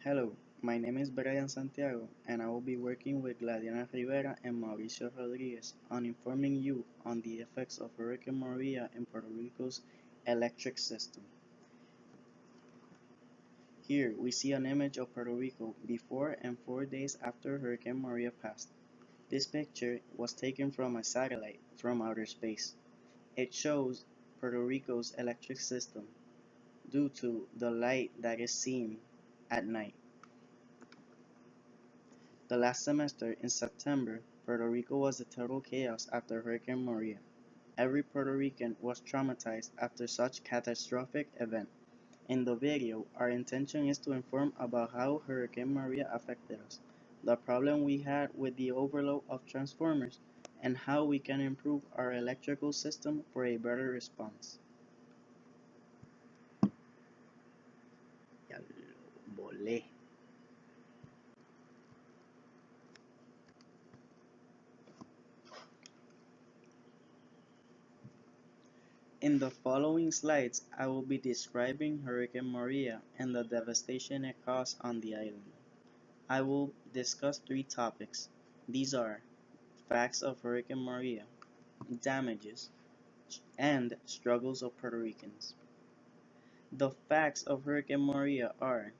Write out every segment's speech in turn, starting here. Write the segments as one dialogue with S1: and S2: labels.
S1: Hello, my name is Brian Santiago, and I will be working with Gladyana Rivera and Mauricio Rodriguez on informing you on the effects of Hurricane Maria in Puerto Rico's electric system. Here we see an image of Puerto Rico before and 4 days after Hurricane Maria passed. This picture was taken from a satellite from outer space. It shows Puerto Rico's electric system due to the light that is seen at night. The last semester, in September, Puerto Rico was a total chaos after Hurricane Maria. Every Puerto Rican was traumatized after such catastrophic event. In the video, our intention is to inform about how Hurricane Maria affected us, the problem we had with the overload of transformers, and how we can improve our electrical system for a better response. Ya lo volé. In the following slides, I will be describing Hurricane Maria and the devastation it caused on the island. I will discuss three topics. These are facts of Hurricane Maria, damages, and struggles of Puerto Ricans. The facts of Hurricane Maria are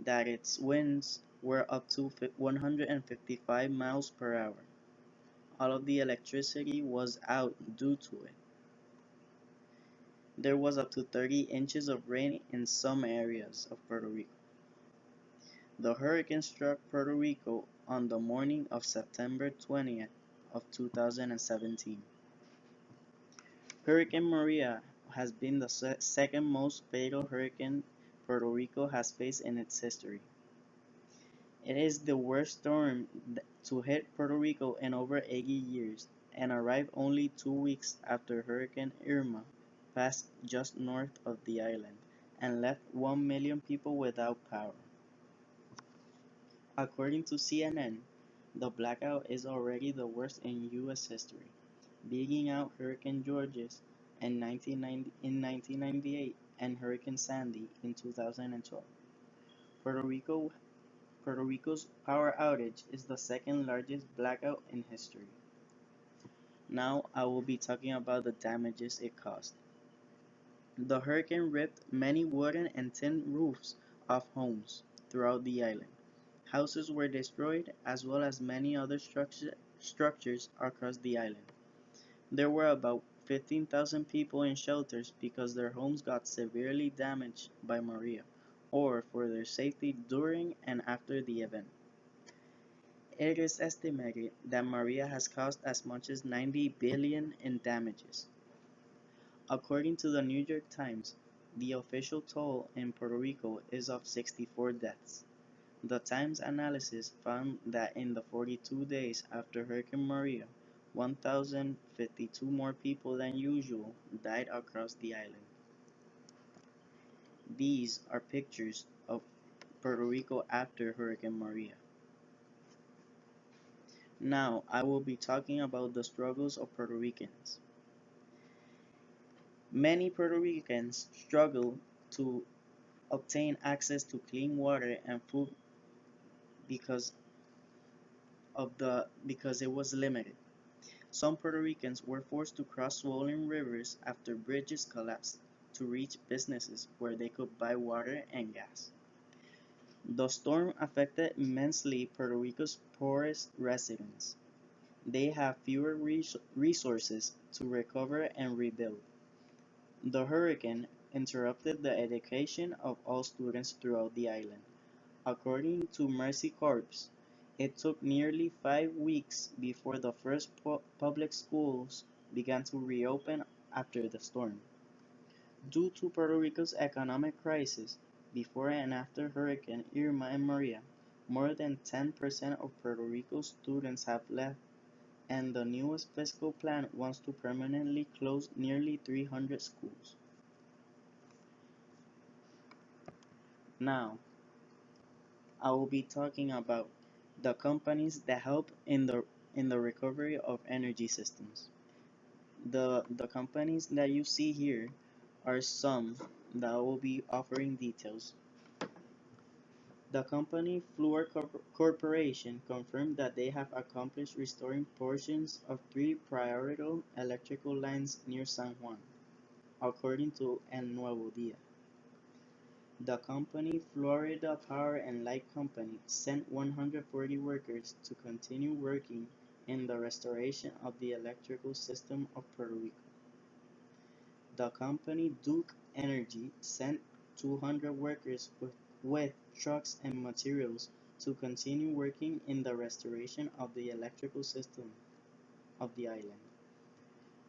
S1: that its winds were up to 155 miles per hour. All of the electricity was out due to it. There was up to 30 inches of rain in some areas of Puerto Rico. The hurricane struck Puerto Rico on the morning of September 20th of 2017. Hurricane Maria has been the second most fatal hurricane Puerto Rico has faced in its history. It is the worst storm to hit Puerto Rico in over 80 years and arrived only 2 weeks after Hurricane Irma passed just north of the island and left 1 million people without power. According to CNN, the blackout is already the worst in U.S. history, beating out Hurricane Georges in 1998 and Hurricane Sandy in 2012. Puerto Rico's power outage is the second largest blackout in history. Now I will be talking about the damages it caused. The hurricane ripped many wooden and tin roofs off homes throughout the island. Houses were destroyed as well as many other structures across the island. There were about 15,000 people in shelters because their homes got severely damaged by Maria, or for their safety during and after the event. It is estimated that Maria has caused as much as 90 billion in damages. According to the New York Times, the official toll in Puerto Rico is of 64 deaths. The Times analysis found that in the 42 days after Hurricane Maria, 1,052 more people than usual died across the island. These are pictures of Puerto Rico after Hurricane Maria. Now I will be talking about the struggles of Puerto Ricans. Many Puerto Ricans struggle to obtain access to clean water and food because it was limited. Some Puerto Ricans were forced to cross swollen rivers after bridges collapsed to reach businesses where they could buy water and gas. The storm affected immensely Puerto Rico's poorest residents. They have fewer resources to recover and rebuild. The hurricane interrupted the education of all students throughout the island. According to Mercy Corps, it took nearly 5 weeks before the first public schools began to reopen after the storm. Due to Puerto Rico's economic crisis before and after Hurricane Irma and Maria, more than 10% of Puerto Rico's students have left, and the newest fiscal plan wants to permanently close nearly 300 schools. Now, I will be talking about the companies that help in the recovery of energy systems. The companies that you see here are some that I will be offering details. The company Fluor Corporation confirmed that they have accomplished restoring portions of three priority electrical lines near San Juan, according to El Nuevo Dia. The company Florida Power and Light Company sent 140 workers to continue working in the restoration of the electrical system of Puerto Rico. The company Duke Energy sent 200 workers with trucks and materials to continue working in the restoration of the electrical system of the island.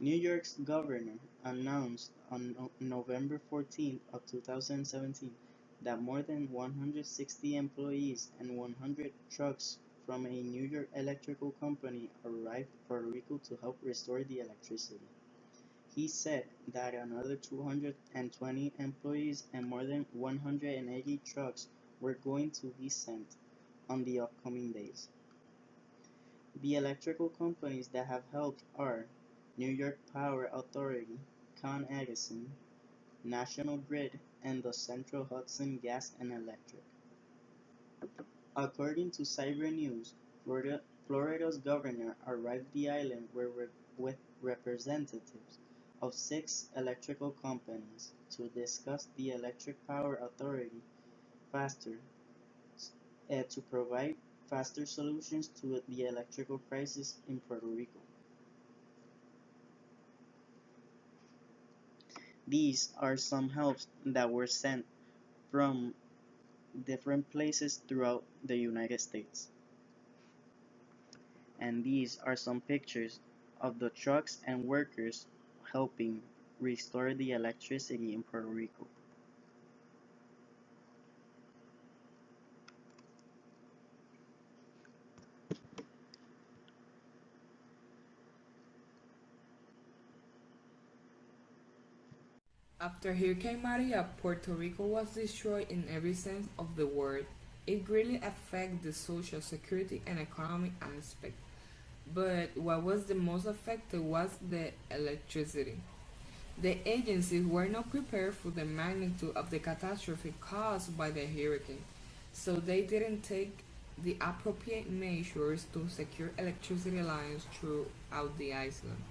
S1: New York's governor announced on November 14th of 2017 that more than 160 employees and 100 trucks from a New York electrical company arrived Puerto Rico to help restore the electricity. He said that another 220 employees and more than 180 trucks were going to be sent on the upcoming days. The electrical companies that have helped are New York Power Authority, Con Edison, National Grid, and the Central Hudson Gas and Electric. According to Cyber News, Florida's governor arrived the island with representatives of 6 electrical companies to discuss the Electric Power Authority faster to provide faster solutions to the electrical crisis in Puerto Rico. These are some helps that were sent from different places throughout the United States. And these are some pictures of the trucks and workers helping restore the electricity in Puerto Rico.
S2: After Hurricane Maria, Puerto Rico was destroyed in every sense of the word. It greatly affected the social security and economic aspect. But what was the most affected was the electricity. The agencies were not prepared for the magnitude of the catastrophe caused by the hurricane, so they didn't take the appropriate measures to secure electricity lines throughout the island.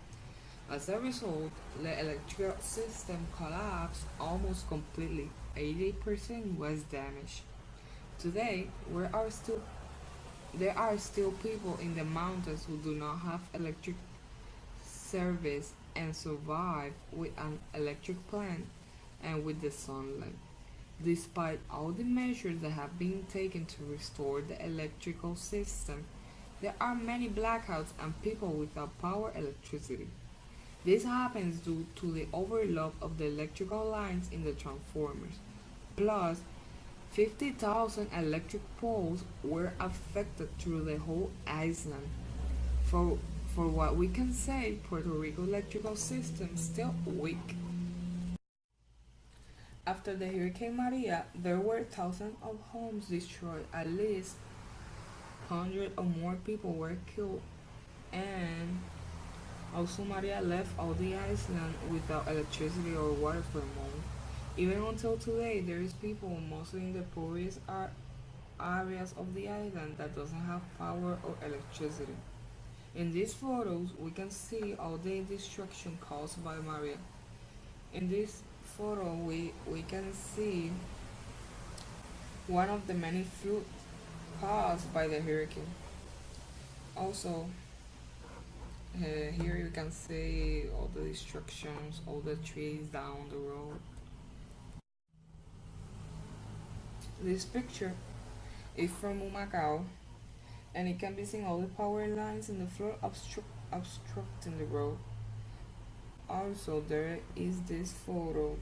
S2: As a result, the electrical system collapsed almost completely. 80% was damaged. Today, there are still people in the mountains who do not have electric service and survive with an electric plant and with the sunlight. Despite all the measures that have been taken to restore the electrical system, there are many blackouts and people without power electricity. This happens due to the overload of the electrical lines in the transformers. Plus, 50,000 electric poles were affected through the whole island. For, for what we can say, Puerto Rico electrical system is still weak. After the Hurricane Maria, there were thousands of homes destroyed. At least 100 or more people were killed, and also Maria left all the island without electricity or water for a month. Even until today, there is people, mostly in the poorest areas of the island, that doesn't have power or electricity. In these photos, we can see all the destruction caused by Maria. In this photo, we can see one of the many floods caused by the hurricane. Also, here you can see all the destructions, all the trees down the road. This picture is from Macau, and it can be seen all the power lines in the floor obstructing the road. Also, there is this photo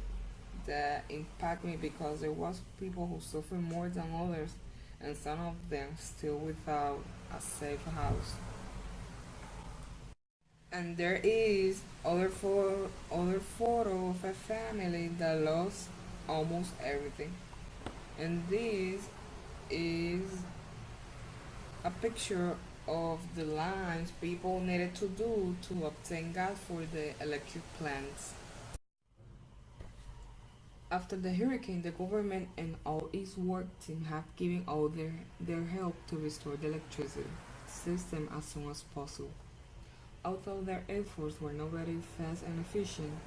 S2: that impacted me because there was people who suffered more than others, and some of them still without a safe house. And there is other photo of a family that lost almost everything. And this is a picture of the lines people needed to do to obtain gas for the electric plants. After the hurricane, the government and all its work team have given all their help to restore the electricity system as soon as possible. Although their efforts were not very fast and efficient,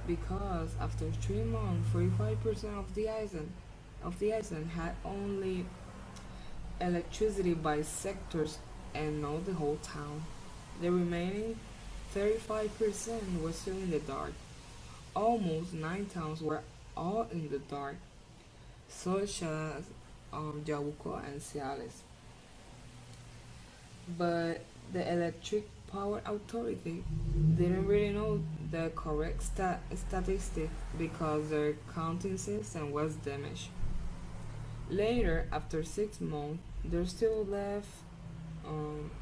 S2: because after 3 months, 45% of the island had only electricity by sectors and not the whole town. The remaining 35% was still in the dark. Almost 9 towns were all in the dark, such as Jauco and Ciales. But the Electric Power Authority didn't really know the correct statistic because their counting system was damaged. Later, after 6 months, there still left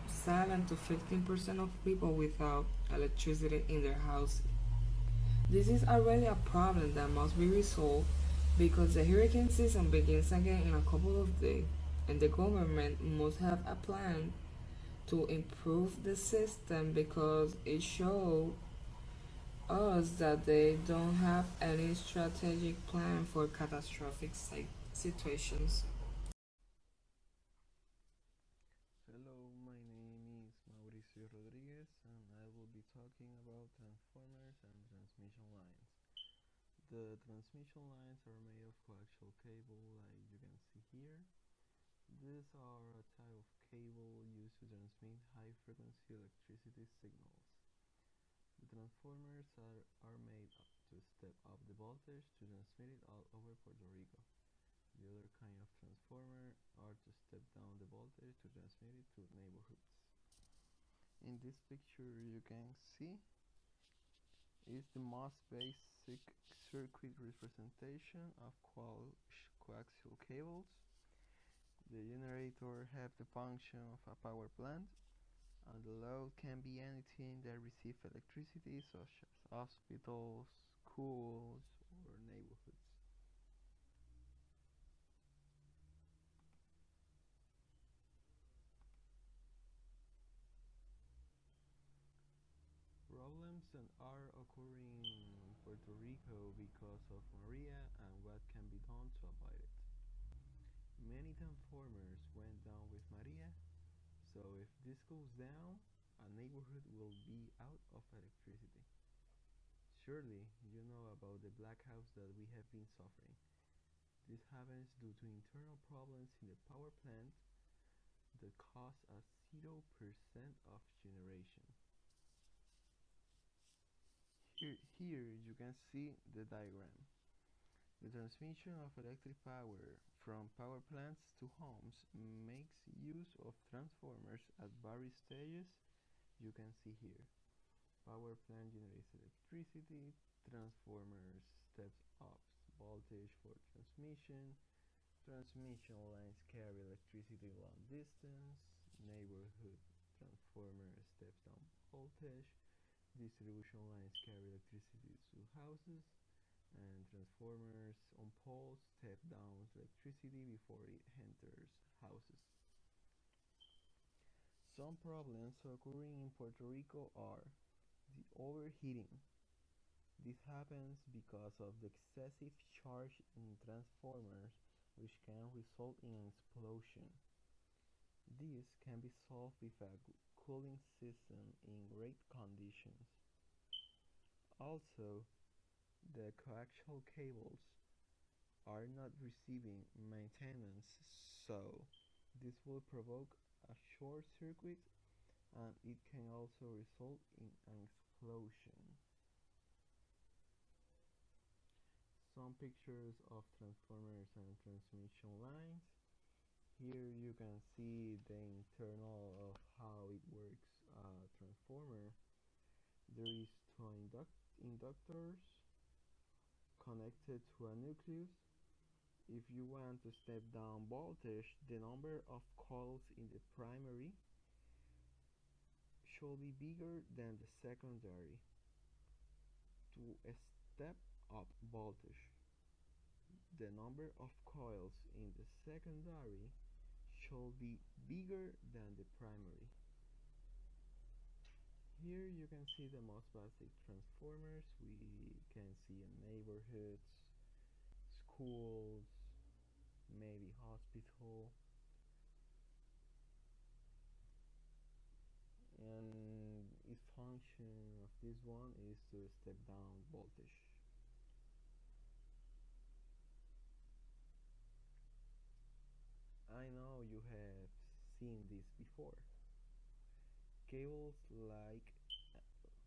S2: 7 to 15% of people without electricity in their house. This is already a problem that must be resolved because the hurricane season begins again in a couple of days, and the government must have a plan to improve the system because it showed us that they don't have any strategic plan for catastrophic situations.
S3: Hello, my name is Mauricio Rodriguez and I will be talking about transformers and transmission lines. The transmission lines are made of coaxial cable like you can see here. These are a type of cable used to transmit high frequency electricity signals. The transformers are made to step up the voltage to transmit it all over Puerto Rico. The other kind of transformer are to step down the voltage to transmit it to neighborhoods. In this picture you can see is the most basic circuit representation of coaxial cables. The generator have the function of a power plant, and the load can be anything that receives electricity such as hospitals, schools, or neighborhoods. Problems that are occurring in Puerto Rico because of Maria and what can be done to avoid it. Many transformers went down with Maria, so if this goes down, a neighborhood will be out of electricity. Surely you know about the blackouts that we have been suffering. This happens due to internal problems in the power plant that cause a 0% of generation. Here you can see the diagram. The transmission of electric power from power plants to homes makes use of transformers at various stages you can see here. Power plant generates electricity, transformers steps up voltage for transmission, transmission lines carry electricity long distance, neighborhood transformer steps down voltage, distribution lines carry electricity to houses, and transformers on poles step down electricity before it enters houses. Some problems occurring in Puerto Rico are the overheating. This happens because of the excessive charge in transformers, which can result in an explosion. This can be solved with a cooling system in great conditions. Also, the coaxial cables are not receiving maintenance, so this will provoke a short circuit and it can also result in an explosion. Some pictures of transformers and transmission lines. Here you can see the internal of how it works a transformer. There is two inductors connected to a nucleus. If you want to step down voltage, the number of coils in the primary should be bigger than the secondary. To step up voltage, the number of coils in the secondary should be bigger than the primary. Here you can see the most basic transformers we can see in neighborhoods, schools, maybe hospital, and its function of this one is to step down voltage. I know you have seen this before. Cables like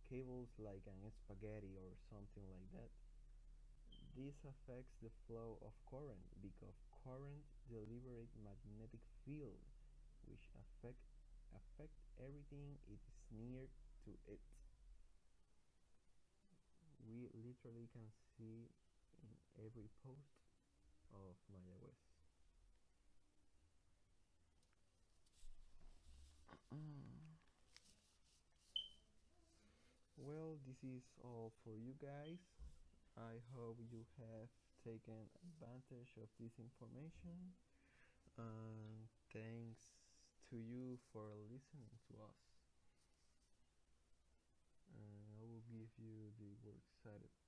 S3: cables like an spaghetti or something like that. This affects the flow of current because current delivers magnetic field which affect everything it is near to it. We literally can see in every post of Mayagüez. Well, this is all for you guys. I hope you have taken advantage of this information, and thanks to you for listening to us. And I will give you the works cited.